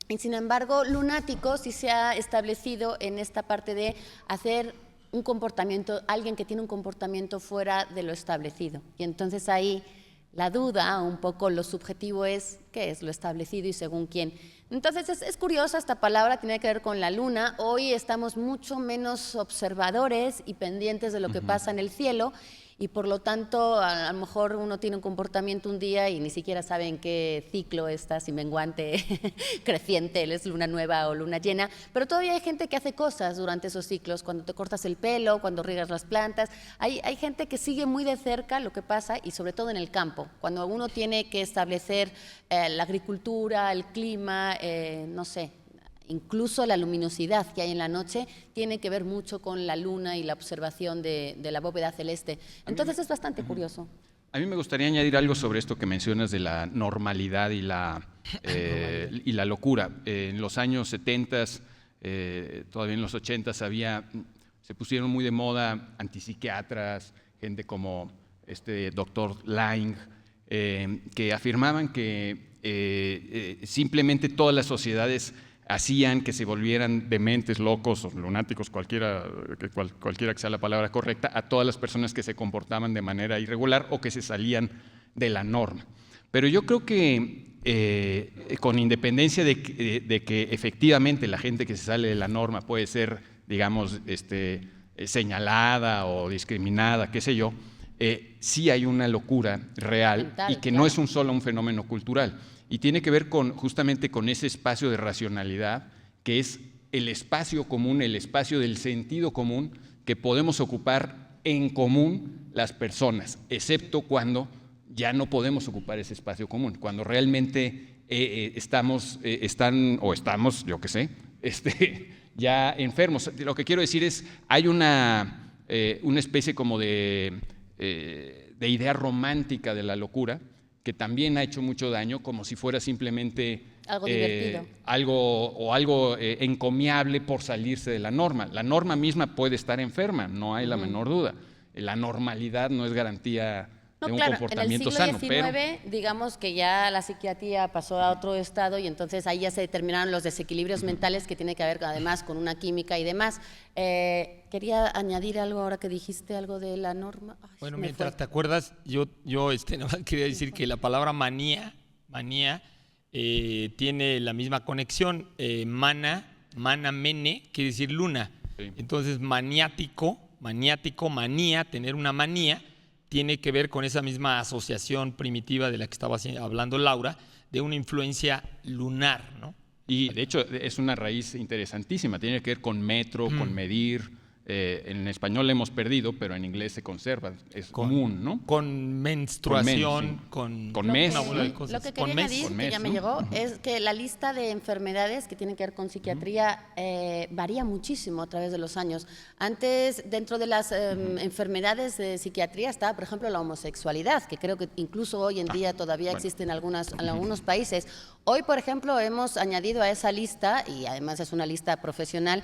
Y sin embargo, lunático sí se ha establecido en esta parte de hacer un comportamiento, alguien que tiene un comportamiento fuera de lo establecido. Y entonces ahí la duda, un poco lo subjetivo es, ¿qué es lo establecido y según quién? Entonces es curiosa esta palabra, tiene que ver con la luna. Hoy estamos mucho menos observadores y pendientes de lo que pasa en el cielo, y por lo tanto a lo mejor uno tiene un comportamiento un día y ni siquiera sabe en qué ciclo está, si menguante, creciente, es luna nueva o luna llena, pero todavía hay gente que hace cosas durante esos ciclos, cuando te cortas el pelo, cuando riegas las plantas. Hay gente que sigue muy de cerca lo que pasa, y sobre todo en el campo, cuando uno tiene que establecer la agricultura, el clima, no sé, incluso la luminosidad que hay en la noche tiene que ver mucho con la luna y la observación de la bóveda celeste. Entonces es bastante curioso. A mí me gustaría añadir algo sobre esto que mencionas de la normalidad y la locura. En los años 70, todavía en los 80, se pusieron muy de moda antipsiquiatras, gente como doctor Laing, que afirmaban que simplemente todas las sociedades hacían que se volvieran dementes, locos o lunáticos, cualquiera que sea la palabra correcta, a todas las personas que se comportaban de manera irregular o que se salían de la norma. Pero yo creo que con independencia de que efectivamente la gente que se sale de la norma puede ser, digamos, señalada o discriminada, qué sé yo, sí hay una locura real mental, y que no es solo un fenómeno cultural. Y tiene que ver justamente con ese espacio de racionalidad, que es el espacio común, el espacio del sentido común que podemos ocupar en común las personas, excepto cuando ya no podemos ocupar ese espacio común, cuando realmente estamos, yo qué sé, ya enfermos. Lo que quiero decir es, hay una especie como de idea romántica de la locura, que también ha hecho mucho daño, como si fuera simplemente Algo divertido. algo encomiable por salirse de la norma. La norma misma puede estar enferma, no hay la menor duda. La normalidad no es garantía No, de un claro, comportamiento en el siglo sano, XIX, digamos que ya la psiquiatría pasó a otro estado y entonces ahí ya se determinaron los desequilibrios mentales que tiene que ver además con una química y demás. Quería añadir algo ahora que dijiste algo de la norma. Ay, Bueno, me mientras fue. te acuerdas, yo nada más quería decir que la palabra manía tiene la misma conexión. Mana, mene, quiere decir luna. Sí. Entonces, maniático, manía, tener una manía, tiene que ver con esa misma asociación primitiva de la que estaba hablando Laura, de una influencia lunar, ¿no? Y de hecho es una raíz interesantísima, tiene que ver con metro, con medir. En español le hemos perdido, pero en inglés se conserva, es común, ¿no? Con menstruación, Con con mes, una bola de ¿no? cosas. Lo que Con quería mes. añadir, Con que mes, ya me ¿no? llegó, es que la lista de enfermedades que tienen que ver con psiquiatría varía muchísimo a través de los años. Antes, dentro de las enfermedades de psiquiatría estaba, por ejemplo, la homosexualidad, que creo que incluso hoy en día todavía existe en algunos países. Hoy, por ejemplo, hemos añadido a esa lista, y además es una lista profesional,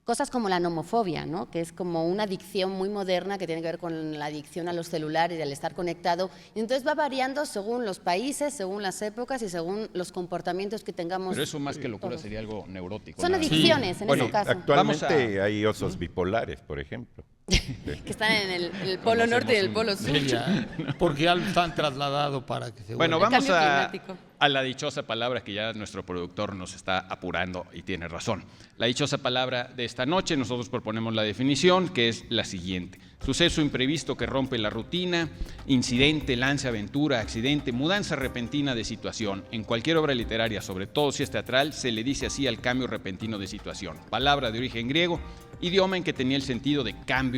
cosas como la nomofobia, ¿no? Que es como una adicción muy moderna que tiene que ver con la adicción a los celulares y al estar conectado. Y entonces va variando según los países, según las épocas y según los comportamientos que tengamos. Pero eso más que locura todos. sería algo neurótico. Son nada más. adicciones en Bueno, ese caso, Actualmente hay osos bipolares, por ejemplo. que están en el polo norte y el polo sur. Sí, ya, porque ya lo están trasladado para que se Bueno, vuelva. vamos Cambio climático. a la dichosa palabra que ya nuestro productor nos está apurando y tiene razón. La dichosa palabra de esta noche, nosotros proponemos la definición, que es la siguiente: suceso imprevisto que rompe la rutina, incidente, lance, aventura, accidente, mudanza repentina de situación. En cualquier obra literaria, sobre todo si es teatral, se le dice así al cambio repentino de situación. Palabra de origen griego, idioma en que tenía el sentido de cambio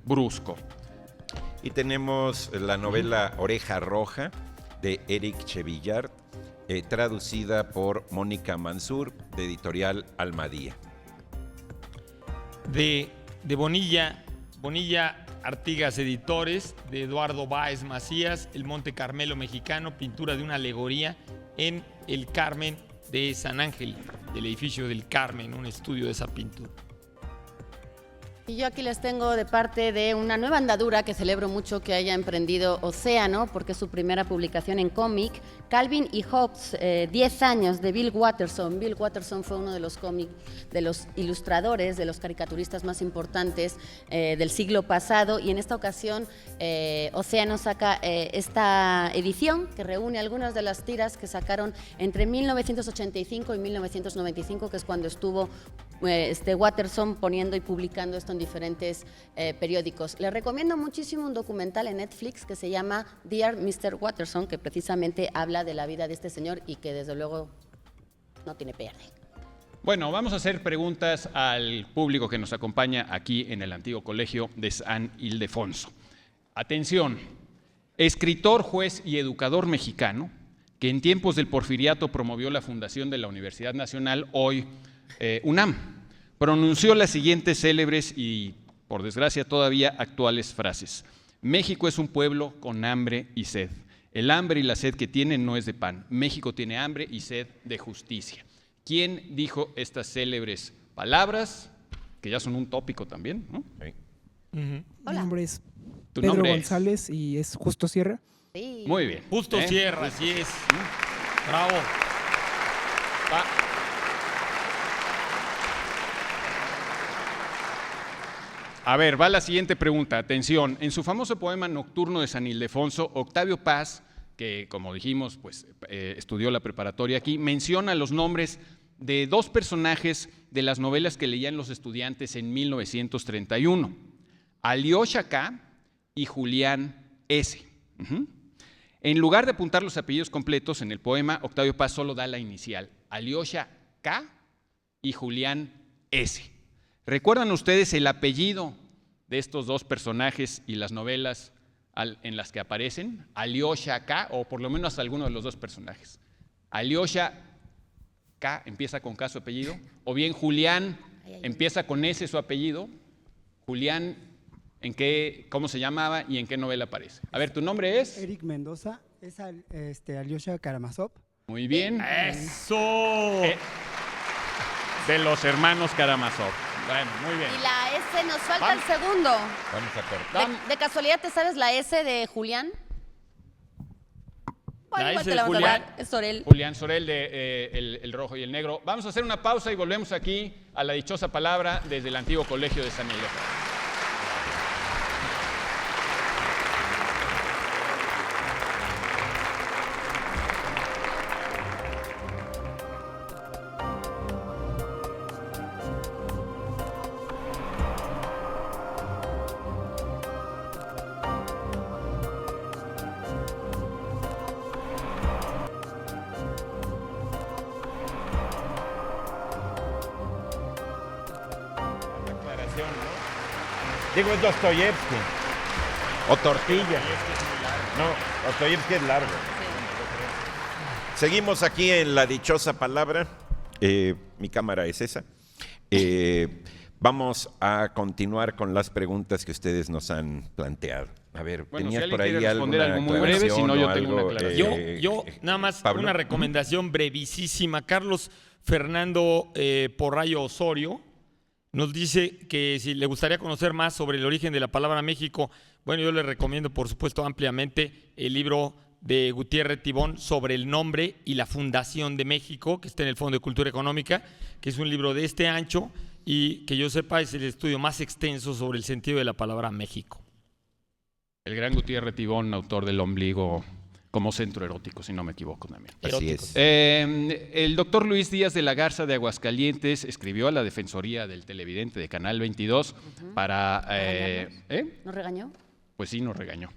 brusco. Y tenemos la novela Oreja Roja de Eric Chevillard, traducida por Mónica Mansur, de editorial Almadía. De Bonilla Artigas Editores, de Eduardo Báez Macías, El Monte Carmelo Mexicano, pintura de una alegoría en el Carmen de San Ángel, del edificio del Carmen, un estudio de esa pintura. Y yo aquí les tengo de parte de una nueva andadura que celebro mucho que haya emprendido Océano, porque es su primera publicación en cómic, Calvin y Hobbes, 10 años, de Bill Watterson. Bill Watterson fue uno de los de los ilustradores, de los caricaturistas más importantes del siglo pasado, y en esta ocasión Océano saca esta edición que reúne algunas de las tiras que sacaron entre 1985 y 1995, que es cuando estuvo Watterson poniendo y publicando esto en diferentes periódicos. Les recomiendo muchísimo un documental en Netflix que se llama Dear Mr. Watterson, que precisamente habla de la vida de este señor y que desde luego no tiene pierde. Bueno, vamos a hacer preguntas al público que nos acompaña aquí en el antiguo colegio de San Ildefonso. Atención, escritor, juez y educador mexicano que en tiempos del Porfiriato promovió la fundación de la Universidad Nacional, hoy UNAM, pronunció las siguientes célebres y, por desgracia, todavía actuales frases. México es un pueblo con hambre y sed. El hambre y la sed que tienen no es de pan. México tiene hambre y sed de justicia. ¿Quién dijo estas célebres palabras? Que ya son un tópico también, ¿no? Sí. Mi Hola. nombre es ¿Tu Pedro nombre es? González y es Justo Sierra. Sí. Muy bien. Justo Sierra, así es. Bravo. A ver, va la siguiente pregunta. Atención. En su famoso poema Nocturno de San Ildefonso, Octavio Paz, que como dijimos, pues estudió la preparatoria aquí, menciona los nombres de dos personajes de las novelas que leían los estudiantes en 1931. Alyosha K. y Julián S. En lugar de apuntar los apellidos completos en el poema, Octavio Paz solo da la inicial, Alyosha K. y Julián S. ¿Recuerdan ustedes el apellido de estos dos personajes y las novelas en las que aparecen? Alyosha K, o por lo menos alguno de los dos personajes. Alyosha K empieza con K su apellido, o bien Julián empieza con S su apellido. Julián, ¿cómo se llamaba y en qué novela aparece? A ver, ¿tu nombre es? Eric Mendoza, Es Alyosha Karamazov. Muy bien. ¡Eso! De los hermanos Karamazov. Bueno, muy bien. Y la S, nos falta el segundo. Vamos a cortar. ¿De casualidad te sabes la S de Julián? Bueno, La igual S te de la vamos a Julián. dar. Es Sorel. Julián Sorel de el rojo y el negro. Vamos a hacer una pausa y volvemos aquí a la dichosa palabra desde el antiguo colegio de San Ildefonso. Digo, es Dostoyevsky. O tortilla. No, Dostoyevsky es largo. Seguimos aquí en la dichosa palabra. Mi cámara es esa. Vamos a continuar con las preguntas que ustedes nos han planteado. A ver, Bueno, ¿tenías si por alguien ahí quiere responder alguna algo muy breve, si no, yo aclaración tengo o una algo, aclaración. Yo nada más Pablo. una recomendación brevísima. Carlos Fernando Porrayo Osorio nos dice que si le gustaría conocer más sobre el origen de la palabra México, bueno, yo le recomiendo, por supuesto, ampliamente el libro de Gutiérrez Tibón sobre el nombre y la fundación de México, que está en el Fondo de Cultura Económica, que es un libro de este ancho y que yo sepa es el estudio más extenso sobre el sentido de la palabra México. El gran Gutiérrez Tibón, autor del Ombligo como centro erótico, si no me equivoco también. Así es. El doctor Luis Díaz de la Garza de Aguascalientes escribió a la Defensoría del Televidente de Canal 22 para... ¿Nos regañó? Pues sí, nos regañó.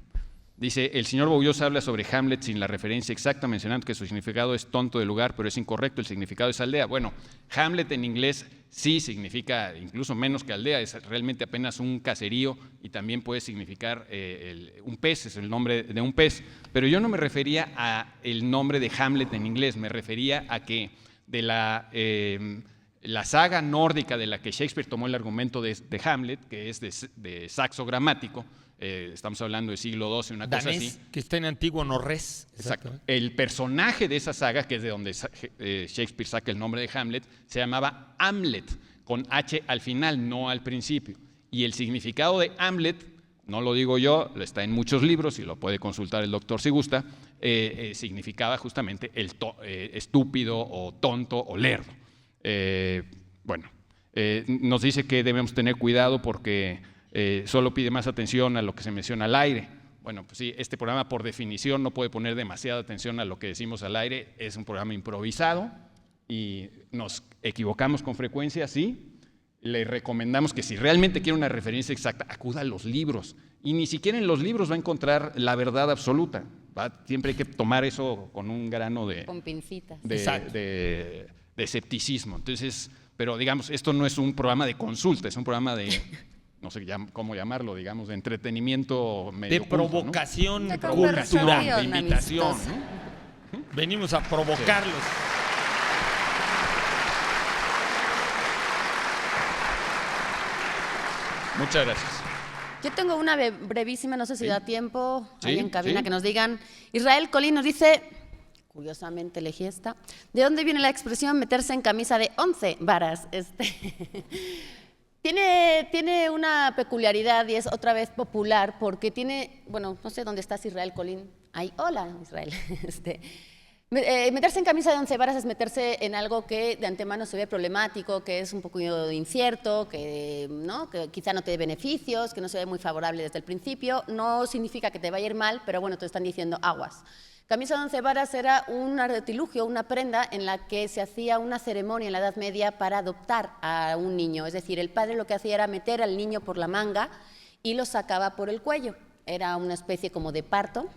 Dice, el señor Boullosa habla sobre Hamlet sin la referencia exacta, mencionando que su significado es tonto de lugar, pero es incorrecto, el significado es aldea. Bueno, Hamlet en inglés sí significa incluso menos que aldea, es realmente apenas un caserío y también puede significar un pez, es el nombre de un pez. Pero yo no me refería a el nombre de Hamlet en inglés, me refería a que de la saga nórdica de la que Shakespeare tomó el argumento de Hamlet, que es de saxo gramático, estamos hablando del siglo XII, una cosa Danés, así. que está en antiguo norrés. Exacto. El personaje de esa saga, que es de donde Shakespeare saca el nombre de Hamlet, se llamaba Hamlet, con H al final, no al principio. Y el significado de Hamlet, no lo digo yo, está en muchos libros y lo puede consultar el doctor si gusta, significaba justamente el estúpido o tonto o lerdo. Nos dice que debemos tener cuidado porque solo pide más atención a lo que se menciona al aire. Bueno, pues sí, este programa por definición no puede poner demasiada atención a lo que decimos al aire, es un programa improvisado y nos equivocamos con frecuencia, sí. Le recomendamos que si realmente quiere una referencia exacta, acuda a los libros. Y ni siquiera en los libros va a encontrar la verdad absoluta. Siempre hay que tomar eso con un grano Con pincitas. de escepticismo. Entonces, pero digamos, esto no es un programa de consulta, es un programa de, no sé cómo llamarlo, digamos, de entretenimiento medio De provocación ¿no? cultural. de invitación. amistosa. ¿No? Venimos a provocarlos. Muchas gracias. Yo tengo una brevísima, no sé si da tiempo, Sí, ahí en cabina, sí. que nos digan. Israel Colín nos dice, curiosamente elegí esta, ¿de dónde viene la expresión meterse en camisa de 11 varas? Tiene una peculiaridad y es otra vez popular porque tiene, bueno, no sé dónde estás Israel Colín. Ahí, hola Israel. Meterse en camisa de 11 varas es meterse en algo que de antemano se ve problemático, que es un poco incierto, que quizá no te dé beneficios, que no se ve muy favorable desde el principio. No significa que te vaya a ir mal, pero bueno, te están diciendo aguas. Camisa de 11 varas era un artilugio, una prenda en la que se hacía una ceremonia en la Edad Media para adoptar a un niño. Es decir, el padre lo que hacía era meter al niño por la manga y lo sacaba por el cuello. Era una especie como de parto,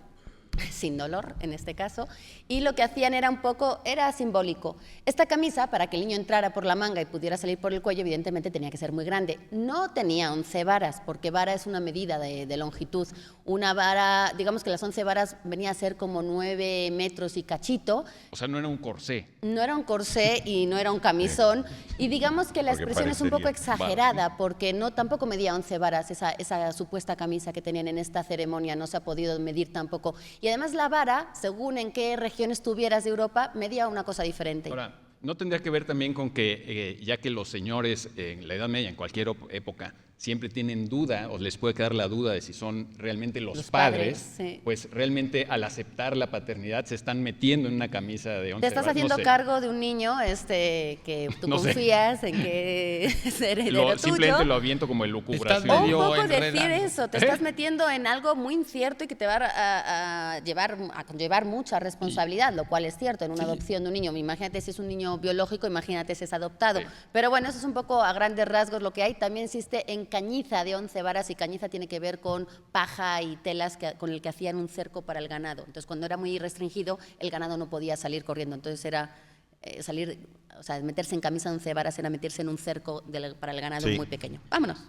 sin dolor en este caso, y lo que hacían era simbólico. Esta camisa, para que el niño entrara por la manga y pudiera salir por el cuello, evidentemente tenía que ser muy grande. No tenía 11 varas, porque vara es una medida de longitud. Una vara, digamos que las 11 varas venía a ser como 9 metros y cachito. O sea, no era un corsé. No era un corsé y no era un camisón. Y digamos que la Porque expresión es un poco parecería. exagerada, porque tampoco medía 11 varas esa supuesta camisa que tenían en esta ceremonia, no se ha podido medir tampoco. Y además la vara, según en qué región estuvieras de Europa, medía una cosa diferente. Ahora, ¿no tendría que ver también con que, ya que los señores en la Edad Media, en cualquier época, siempre tienen duda o les puede quedar la duda de si son realmente los padres, sí. pues realmente al aceptar la paternidad se están metiendo en una camisa de 11 Te estás varas? haciendo No sé. cargo de un niño que tú No sé. confías en que es heredero tuyo. Simplemente lo aviento como elucubración. O un medio poco decir enredando. eso, te estás metiendo en algo muy incierto y que te va a conllevar mucha responsabilidad, lo cual es cierto en una adopción de un niño. Imagínate si es un niño biológico, imagínate si es adoptado. Sí. Pero bueno, eso es un poco a grandes rasgos lo que hay. También existe en cañiza de 11 varas, y cañiza tiene que ver con paja y telas con el que hacían un cerco para el ganado. Entonces, cuando era muy restringido, el ganado no podía salir corriendo. Entonces era meterse en camisa de 11 varas era meterse en un cerco para el ganado Sí. muy pequeño. Vámonos.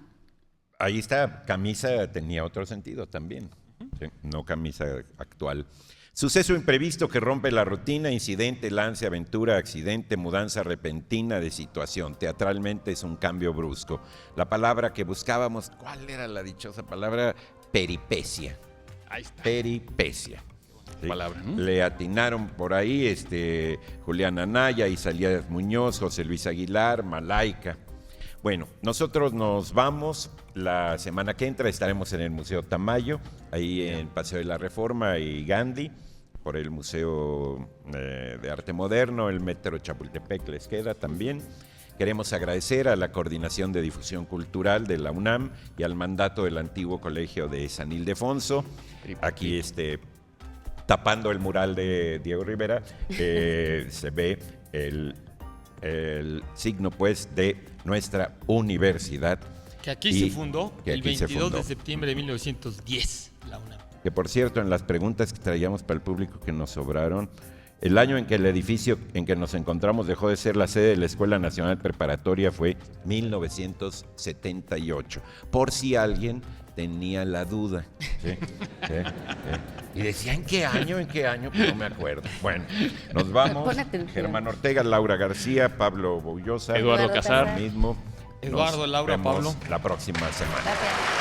Ahí está, camisa tenía otro sentido también, ¿sí? No camisa actual. Suceso imprevisto que rompe la rutina, incidente, lance, aventura, accidente, mudanza repentina de situación. Teatralmente es un cambio brusco. La palabra que buscábamos, ¿cuál era la dichosa palabra? Peripecia. Ahí está. Peripecia. ¿Sí? Palabra, ¿no? Le atinaron por ahí Julián Anaya, Isaías Muñoz, José Luis Aguilar, Malaika. Bueno, nosotros nos vamos. La semana que entra estaremos en el Museo Tamayo, ahí en Paseo de la Reforma y Gandhi, por el Museo de Arte Moderno, el Metro Chapultepec les queda también. Queremos agradecer a la Coordinación de Difusión Cultural de la UNAM y al mandato del antiguo Colegio de San Ildefonso. Aquí tapando el mural de Diego Rivera, se ve el signo pues de nuestra universidad. Que aquí Y se fundó que el aquí se 22 de fundó. septiembre de 1910, la UNAM. Que por cierto, en las preguntas que traíamos para el público que nos sobraron, el año en que el edificio en que nos encontramos dejó de ser la sede de la Escuela Nacional Preparatoria fue 1978. Por si alguien tenía la duda. ¿Sí? ¿Sí? Y decía, ¿en qué año? Pues no me acuerdo. Bueno, nos vamos. Pon atención. Germán Ortega, Laura García, Pablo Boullosa. Eduardo Casar. Mismo. Eduardo, Nos Laura, vemos Pablo. la próxima semana. Gracias.